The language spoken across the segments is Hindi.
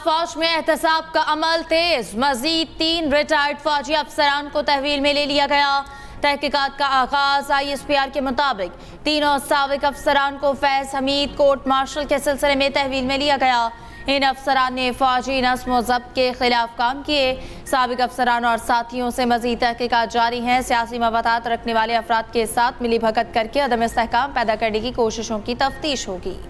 फौज में एहतसाब का अमल तेज, मजीद 3 रिटायर्ड फौजी अफसरान को तहवील में ले लिया गया। तहकीकात का आगाज ISPR के मुताबिक तीनों साबिक अफसरान को फैज हमीद कोर्ट मार्शल के सिलसिले में तहवील में लिया गया। इन अफसरान ने फौजी नस्म व ज़ब्त के खिलाफ काम किए। साबिक अफसरान और साथियों से मजीद तहकीकात जारी हैं। सियासी मवादात रखने वाले अफराद के साथ मिली भगत करके अदम इस्तेहकाम पैदा करने की कोशिशों की तफ्तीश होगी।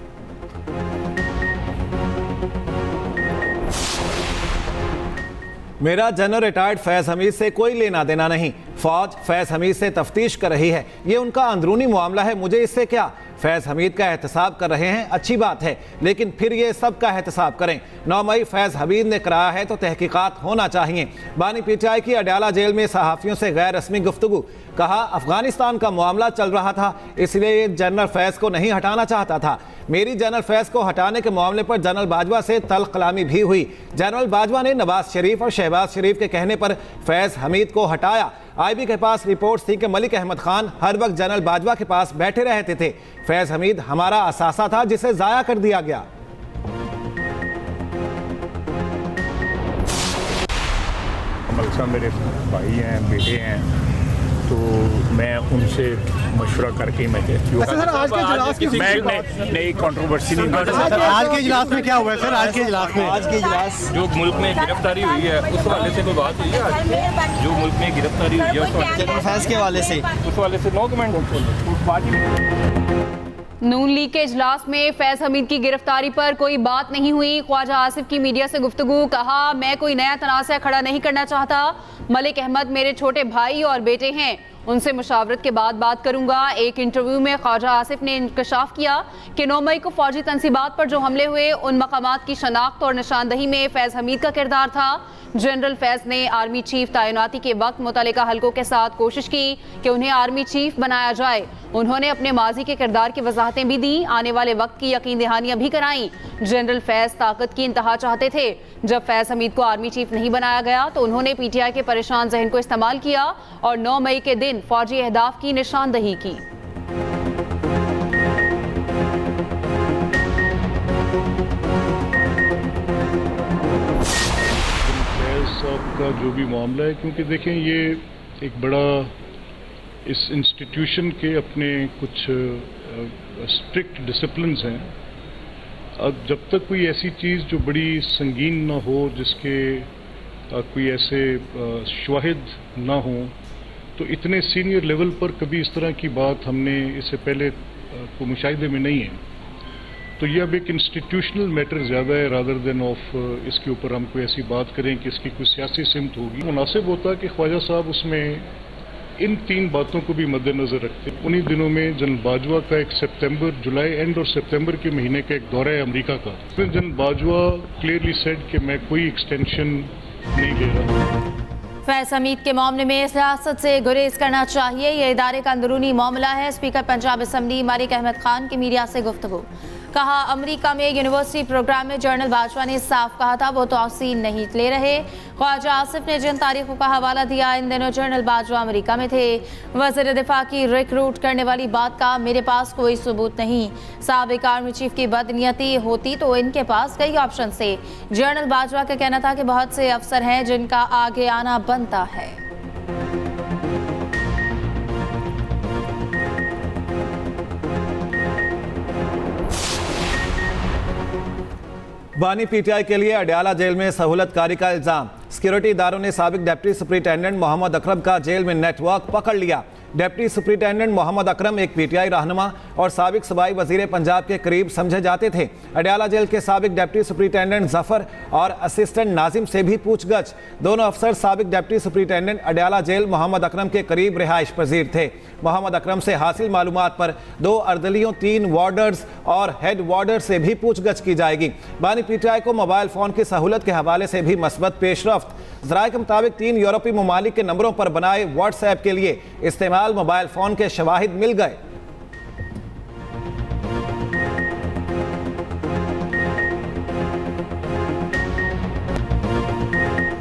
मेरा जनरल रिटायर्ड फैज हमीद से कोई लेना देना नहीं। फौज फैज हमीद से तफ्तीश कर रही है, ये उनका अंदरूनी मामला है, मुझे इससे क्या। फैज हमीद का एहतसाब कर रहे हैं, अच्छी बात है, लेकिन फिर ये सब का एहतसाब करें। 9 मई फैज हमीद ने कराया है तो तहकीकात होना चाहिए। बानी PTI की अडयाला जेल में सहाफ़ियों से गैर रस्मी गुफ्तगू। कहा अफगानिस्तान का मामला चल रहा था, इसलिए जनरल फैज को नहीं हटाना चाहता था। मेरी जनरल फैज को हटाने के मामले पर जनरल बाजवा से तल्ख कलामी भी हुई। जनरल बाजवा ने नवाज शरीफ और शहबाज शरीफ के कहने पर फैज हमीद को हटाया। IB के पास रिपोर्ट्स थी कि मलिक अहमद खान हर वक्त जनरल बाजवा के पास बैठे रहते थे। फैज हमीद हमारा असासा था जिसे जाया कर दिया गया। मेरे भाई हैं, बेटे हैं, तो मैं उनसे मशवरा करके मैं नई कंट्रोवर्सी नहीं। आज के इजलास में क्या हुआ है सर? आज के इजलास जो मुल्क में गिरफ्तारी हुई है उस हवाले से कोई बात हुई है? जो मुल्क में गिरफ्तारी हुई है के हवाले से नो कमेंट। नून लीग के इजलास में फैज हमीद की गिरफ्तारी पर कोई बात नहीं हुई। ख्वाजा आसिफ की मीडिया से गुफ्तगू। कहा मैं कोई नया तनाज़ा खड़ा नहीं करना चाहता। मलिक अहमद मेरे छोटे भाई और बेटे हैं, उनसे मुशावरत के बाद बात करूंगा। एक इंटरव्यू में ख्वाजा आसिफ ने इंकशाफ किया कि 9 मई को फौजी तंसीबात पर जो हमले हुए उन मकामात की शनाख्त और निशानदही में फैज हमीद का किरदार था। जनरल फैज ने आर्मी चीफ तैनाती के वक्त मुतल्लिका हल्कों के साथ कोशिश की कि उन्हें आर्मी चीफ बनाया जाए। उन्होंने अपने माजी के किरदार की वजाहतें भी दी, आने वाले वक्त की यकीन दहानियां भी कराई। जनरल फैज ताकत की इंतहा चाहते थे। जब फैज हमीद को आर्मी चीफ नहीं बनाया गया तो उन्होंने PTI के परेशान जहन को इस्तेमाल किया और 9 मई के दिन फौजी अहदाफ की निशानदही की। का जो भी मामला है, क्योंकि देखें ये एक बड़ा इस इंस्टीट्यूशन के अपने कुछ स्ट्रिक्ट डिसिप्लिन्स हैं। अब जब तक कोई ऐसी चीज़ जो बड़ी संगीन ना हो, जिसके कोई ऐसे शवाहिद ना हो, तो इतने सीनियर लेवल पर कभी इस तरह की बात हमने इससे पहले को मुशाहिदे में नहीं है। तो ये अब एक इंस्टीट्यूशनल मैटर ज़्यादा है रादर देन ऑफ इसके ऊपर हम कोई ऐसी बात करें कि इसकी कोई सियासी सिमत होगी। मुनासिब होता कि ख्वाजा साहब उसमें इन 3 बातों को भी मद्देनजर रखते। उन्हीं दिनों में जनरल बाजवा का एक जुलाई एंड और सितंबर के महीने का एक दौरा है अमेरिका का। फिर जनरल बाजवा क्लियरली सेड कि मैं कोई एक्सटेंशन नहीं ले रहा। फैज हमीद के मामले में सियासत से गुरेज करना चाहिए, ये इदारे का अंदरूनी मामला है। स्पीकर पंजाब असम्बली मलिक अहमद खान की मीडिया से गुफ्तगू। कहा अमेरिका में यूनिवर्सिटी प्रोग्राम में जनरल बाजवा ने साफ कहा था वो तौसील नहीं ले रहे। ख्वाजा आसिफ ने जिन तारीखों का हवाला दिया इन दिनों जनरल बाजवा अमेरिका में थे। वज़ीर दिफा की रिक्रूट करने वाली बात का मेरे पास कोई सबूत नहीं। साबिक आर्मी चीफ की बदनीयती होती तो इनके पास कई ऑप्शन थे। जनरल बाजवा का कहना था कि बहुत से अफसर हैं जिनका आगे आना बनता है। बानी PTI के लिए अडयाला जेल में सहूलतकारी का इल्जाम। सिक्योरिटी इदारों ने साबिक डिप्टी सुपरिटेंडेंट मोहम्मद अकरम का जेल में नेटवर्क पकड़ लिया। डिप्टी सुपरिटेंडेंट मोहम्मद अकरम एक PTI रहनुमा और साबिक सूबाई वजीर पंजाब के करीब समझे जाते थे। अडयाला जेल के साबिक डिप्टी सुपरिटेंडेंट जफर और असिस्टेंट नाजिम से भी पूछगछ। दोनों अफसर साबिक deputy superintendent Adiala jail Mohammad Akram के करीब रिहाइश पजीर थे। मोहम्मद अकरम से हासिल मालूमात पर 2 अर्दलियों, 3 वार्डर्स और हेड वार्डर से भी पूछगछ की जाएगी। बानी PTI को मोबाइल फ़ोन की सहूलत के हवाले से भी मस्बत पेशरफ्त। ज़राए के मुताबिक 3 यूरोपीय ममालिक के नंबरों पर बनाए व्हाट्सएप के लिए इस्तेमाल मोबाइल फ़ोन के शवाहिद मिल गए।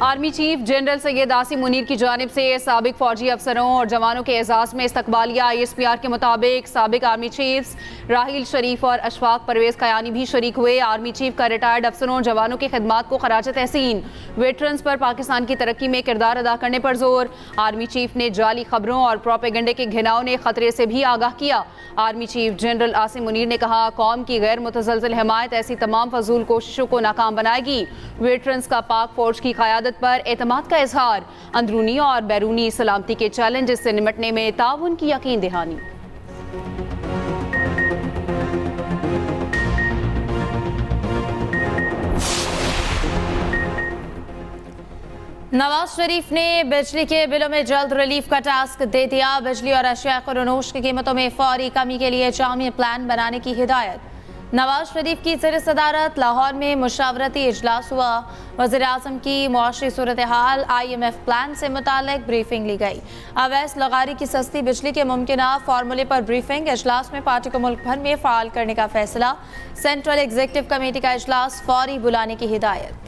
Army chief general Syed Asim Munir की जानिब से साबिक फौजी अफसरों और जवानों के एजाज़ में इस्तकबालिया। ISPR के मुताबिक साबिक आर्मी चीफ्स राहिल शरीफ और अशफाक परवेज कयानी भी शरीक हुए। आर्मी चीफ का रिटायर्ड अफसरों और जवानों की खिदमात को खराज तहसीन, वेटरन्स पर पाकिस्तान की तरक्की में किरदार अदा करने पर जोर। आर्मी चीफ ने जाली खबरों और प्रोपेगेंडे के घिनावने खतरे से भी आगाह किया। Army chief general Asim Munir ने कहा, कौम की गैर मुतज़लज़ल हिमायत ऐसी तमाम फजूल कोशिशों को नाकाम बनाएगी। वेटरन्स का पाक फौज की क़यादत पर एतमाद का इजहार। अंदरूनी और बैरूनी सलामती के चैलेंजेस से निपटने में ताउन की यकीन दहानी। नवाज शरीफ ने बिजली के बिलों में जल्द रिलीफ का टास्क दे दिया। बिजली और अशिया खुरनोश की कीमतों में फौरी कमी के लिए जामी प्लान बनाने की हिदायत। नवाज शरीफ की ज़ेर सदारत लाहौर में मुशावरती इजलास हुआ। वज़ीर-ए-आज़म की मुआशरी सूरत हाल, IMF प्लान से मुतालिक ब्रीफिंग ली गई। अवैस लगारी की सस्ती बिजली के मुमकिना फार्मूले पर ब्रीफिंग। इजलास में पार्टी को मुल्क भर में फ़ाल करने का फैसला। सेंट्रल एग्जीक्यूटिव कमेटी का इजलास फौरी बुलाने की हिदायत।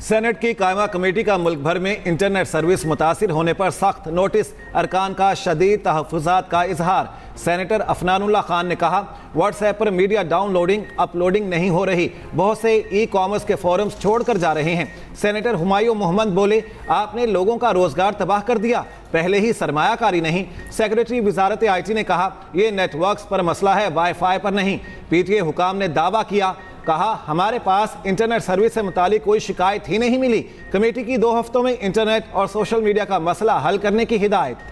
सेनेट की कायमा कमेटी का मुल्क भर में इंटरनेट सर्विस मुतासिर होने पर सख्त नोटिस। अरकान का शदीद तहफ़्फ़ुज़ात का इजहार। सेनेटर अफनानुल्लाह खान ने कहा, व्हाट्सएप पर मीडिया डाउनलोडिंग अपलोडिंग नहीं हो रही, बहुत से ई-कॉमर्स के फोरम्स छोड़कर जा रहे हैं। सेनेटर हुमायूं मोहम्मद बोले, आपने लोगों का रोजगार तबाह कर दिया, पहले ही सरमायाकारी नहीं। सेक्रेटरी वजारत IT ने कहा, यह नेटवर्क्स पर मसला है, वाईफाई पर नहीं। PTA हुकाम ने दावा किया, कहा, हमारे पास इंटरनेट सर्विस से मुतालिक कोई शिकायत ही नहीं मिली। कमेटी की 2 हफ्तों में इंटरनेट और सोशल मीडिया का मसला हल करने की हिदायत।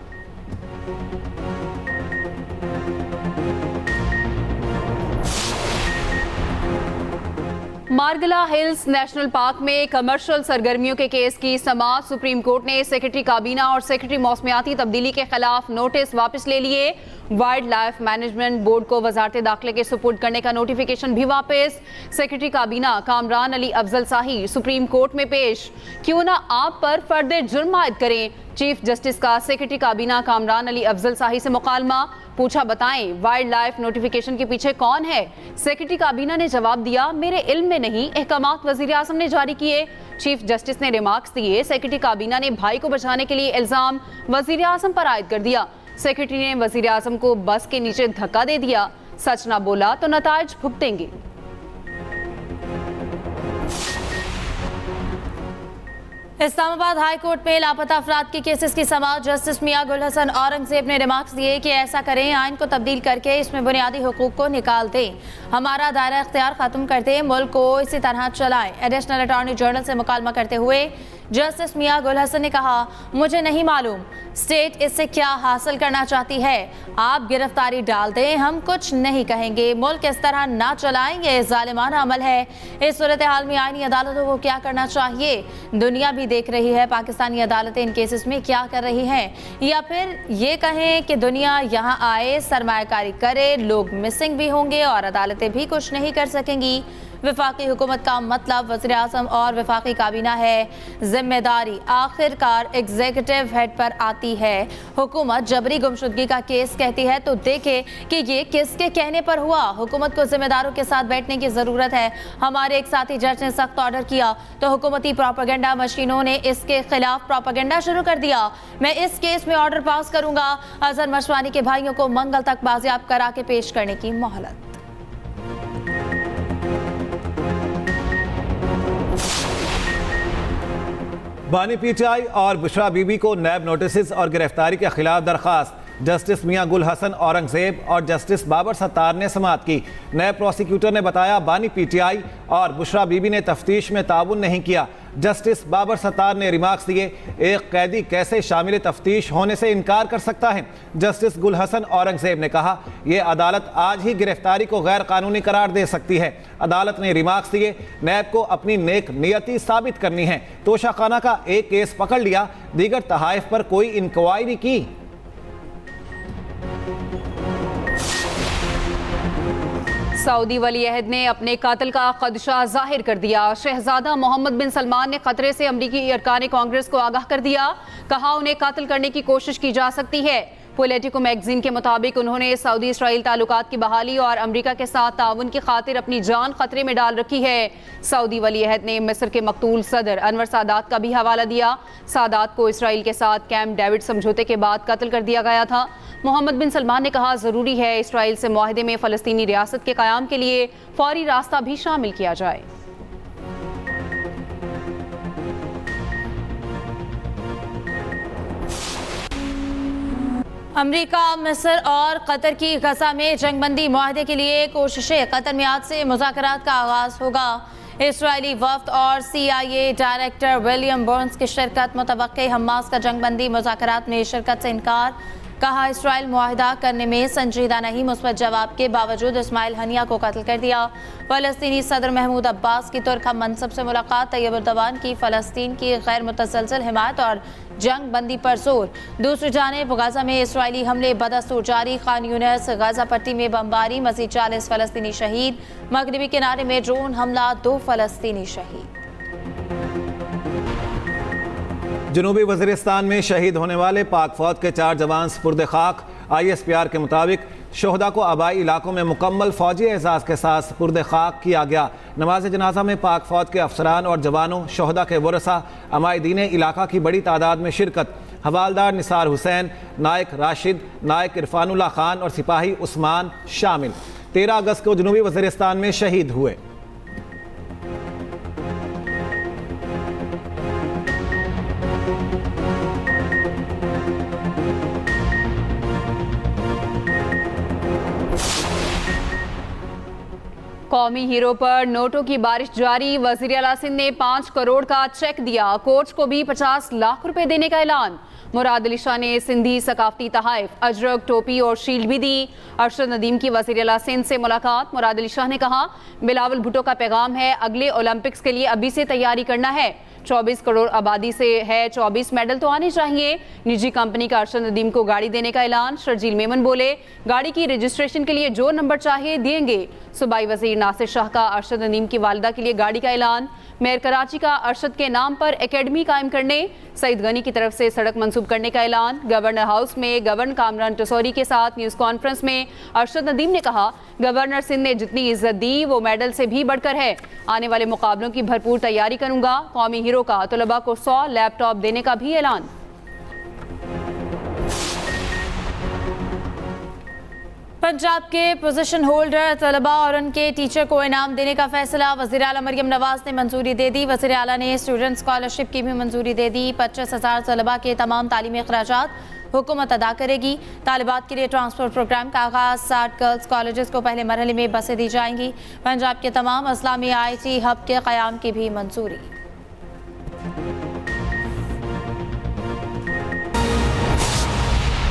मारगला हिल्स नेशनल पार्क में कमर्शियल सरगर्मियों के केस की समाअत। सुप्रीम कोर्ट ने सेक्रेटरी काबीना और सेक्रेटरी मौसमियाती तब्दीली के खिलाफ नोटिस वापस ले लिए। वाइल्ड लाइफ मैनेजमेंट बोर्ड को वजारत दाखिले के सुपुर्द करने का नोटिफिकेशन भी वापस। सेक्रेटरी काबीना कामरान अली अफजल शाही सुप्रीम कोर्ट में पेश, क्यों ना आप पर फर्दर जुर्म आयद करें। चीफ जस्टिस का सेक्रेटरी काबीना कामरान अली अफजल शाही से मुकालमा, पूछा बताएं वाइल्ड लाइफ नोटिफिकेशन के पीछे कौन है। सेक्रेटरी काबीना ने जवाब दिया, मेरे इल्म में नहीं, अहकामात वज़ीर-ए-आज़म ने जारी किए। चीफ जस्टिस ने रिमार्क्स दिए, सेक्रेटरी काबीना ने भाई को बचाने के लिए इल्जाम वज़ीर-ए-आज़म पर आयद कर दिया। सेक्रेटरी ने वज़ीर-ए-आज़म को बस के नीचे धक्का दे दिया, सच ना बोला तो नताइज भुगतेंगे। इस्लामाबाद हाई कोर्ट में लापता अफराद के केसेस की समाअत। जस्टिस मियां गुल हसन औरंगजेब ने रिमार्क्स दिए कि ऐसा करें, आइन को तब्दील करके इसमें बुनियादी हुकूक को निकाल दें, हमारा दायरा इख्तियार खत्म कर दें, मुल्क को इसी तरह चलाएं। एडिशनल अटॉर्नी जनरल से मुकालमा करते हुए जस्टिस मियां गुल हसन ने कहा, मुझे नहीं मालूम स्टेट इससे क्या हासिल करना चाहती है, आप गिरफ्तारी डाल दें, हम कुछ नहीं कहेंगे, मुल्क इस तरह ना चलाएंगे, जालिमाना अमल है। इस सूरत हाल में आईनी अदालतों को क्या करना चाहिए, दुनिया भी देख रही है पाकिस्तानी अदालतें इन केसेस में क्या कर रही हैं, या फिर ये कहें कि दुनिया यहाँ आए, सरमायाकारी करे, लोग मिसिंग भी होंगे और अदालतें भी कुछ नहीं कर सकेंगी। वफाकी हुकूमत का मतलब वज़ीर-ए-आज़म और वफाकी काबीना है, जिम्मेदारी आखिरकार एग्जीक्यूटिव हेड पर आती है। हुकूमत जबरी गुमशुदगी का केस कहती है तो देखे कि ये किसके कहने पर हुआ। हुकूमत को जिम्मेदारों के साथ बैठने की ज़रूरत है। हमारे एक साथी जज ने सख्त ऑर्डर किया तो हुकूमती प्रोपेगेंडा मशीनों ने इसके खिलाफ प्रोपेगेंडा शुरू कर दिया। मैं इस केस में ऑर्डर पास करूंगा, अजहर मशवानी के भाइयों को मंगल तक बाजियाब करा के पेश करने की मोहलत। बानी PTI और बुशरा बीबी को नैब नोटिस और गिरफ्तारी के खिलाफ दरख्वास्त। जस्टिस मियां गुल हसन औरंगजेब और जस्टिस बाबर सत्तार ने समाअत की। नैब प्रोसिक्यूटर ने बताया, बानी PTI और बुशरा बीबी ने तफ्तीश में ताउन नहीं किया। जस्टिस बाबर सत्तार ने रिमार्क्स दिए, एक कैदी कैसे शामिल तफ्तीश होने से इनकार कर सकता है। जस्टिस गुल हसन औरंगजेब ने कहा, यह अदालत आज ही गिरफ्तारी को गैर कानूनी करार दे सकती है। अदालत ने रिमार्क्स दिए, नैब को अपनी नेक नियति साबित करनी है। तोशाखाना का एक केस पकड़ लिया, दीगर तहाइफ पर कोई इंक्वायरी की। सऊदी वली अहद ने अपने कातिल का खदशा जाहिर कर दिया। शहजादा मोहम्मद बिन सलमान ने खतरे से अमरीकी अरकान कांग्रेस को आगाह कर दिया, कहा उन्हें कातिल करने की कोशिश की जा सकती है। पोलिटिको मैगजीन के मुताबिक उन्होंने सऊदी इसराइल ताल्लुकात की बहाली और अमेरिका के साथ ताउन की खातिर अपनी जान खतरे में डाल रखी है। सऊदी वली अहद ने मिस्र के मकतूल सदर अनवर सादात का भी हवाला दिया। सादात को इसराइल के साथ कैंप डेविड समझौते के बाद कत्ल कर दिया गया था। मोहम्मद बिन सलमान ने कहा, ज़रूरी है इसराइल से मुआहदे में फ़लस्तीनी रियासत के क़याम के लिए फौरी रास्ता भी शामिल किया जाए। अमेरिका, मिस्र और कतर की गजा में जंगबंदी मुआहदे के लिए कोशिशें। कतर में आज से मुज़ाकरात का आगाज होगा। इसराइली वफ्द और CIA डायरेक्टर विलियम बर्न्स की शिरकत मुतवक्के। हमास का जंगबंदी मुज़ाकरात में शिरकत से इनकार। कहा, इसराइल मुआहदा करने में संजीदा नहीं। मुस्बत जवाब के बावजूद इस्माइल हनिया को कत्ल कर दिया। फ़लस्तीनी सदर महमूद अब्बास की तुर्क हम मनसब से मुलाकात। तैयब एर्दोगान की फ़लस्तीन की गैर मुतसलसल हिमायत और जंग बंदी पर जोर। दूसरी जानिब गजा में इसराइली हमले बदस्तूर जारी। खान यूनिस, गजा पट्टी में बमबारी, मज़ीद 40 फ़लस्तीनी शहीद। मगरबी किनारे में ड्रोन हमला, 2 फ़लस्तीनी शहीद। जनूबी वज़ीरिस्तान में शहीद होने वाले पाक फ़ौज के 4 जवान सुपुर्द खाक। ISPR के मुताबिक शोहदा को आबाई इलाकों में मुकम्मल फ़ौजी एजाज़ के साथ सुपुर्द खाक किया गया। नमाज जनाजा में पाक फ़ौज के अफसरान और जवानों, शोहदा के वरसा, अमायदीन इलाका की बड़ी तादाद में शिरकत। हवालदार निसार हुसैन, नायक राशिद, नायक इरफानुल्लाह खान और सिपाही उस्मान शामिल 13 अगस्त को जनूबी वज़ीरिस्तान में शहीद हुए। कौमी हीरो पर नोटों की बारिश जारी। वज़ीर आला सिंध ने 5 करोड़ का चेक दिया। कोच को भी 50 लाख रुपए देने का ऐलान। मुराद अली शाह ने सिंधी सकाफती तहाइफ, अजरक, टोपी और शील्ड भी दी। अरशद नदीम की वज़ीर आला सिंध से मुलाकात। मुराद अली शाह ने कहा, बिलावल भुट्टो का पैगाम है, अगले ओलंपिक्स के लिए अभी से तैयारी करना है। 24 करोड़ आबादी से है, 24 मेडल तो आने चाहिए। निजी कंपनी का अरशद नदीम को गाड़ी देने का ऐलान। शर्जील मेमन बोले, गाड़ी की रजिस्ट्रेशन के लिए जो नंबर चाहिए देंगे। सूबाई वजीर नासिर शाह का अरशद नदीम की वालिदा के लिए गाड़ी का ऐलान। मेयर कराची का अरशद के नाम पर एकेडमी कायम करने। सईद गनी की तरफ से सड़क मंसूब करने का ऐलान। गवर्नर हाउस में गवर्नर कामरान टसौरी के साथ न्यूज़ कॉन्फ्रेंस में अरशद नदीम ने कहा, गवर्नर सिंध ने जितनी इज्जत दी वो मेडल से भी बढ़कर है। आने वाले मुकाबलों की भरपूर तैयारी करूंगा। कौमी हीरो का तलबा को 100 लैपटॉप देने का भी ऐलान। पंजाब के पोजीशन होल्डर तलबा और उनके टीचर को इनाम देने का फैसला। वज़ीर आला मरियम नवाज ने मंजूरी दे दी। वज़ीर आला ने स्टूडेंट स्कॉलरशिप की भी मंजूरी दे दी। 25,000 तलबा के तमाम तालीमी अखराजात हुकूमत अदा करेगी। तालिबात के लिए ट्रांसपोर्ट प्रोग्राम का आगाज़। 60 गर्ल्स कॉलेजेस को पहले मरहले में बसें दी जाएंगी। पंजाब के तमाम अजला में IT हब के क़याम की भी मंजूरी।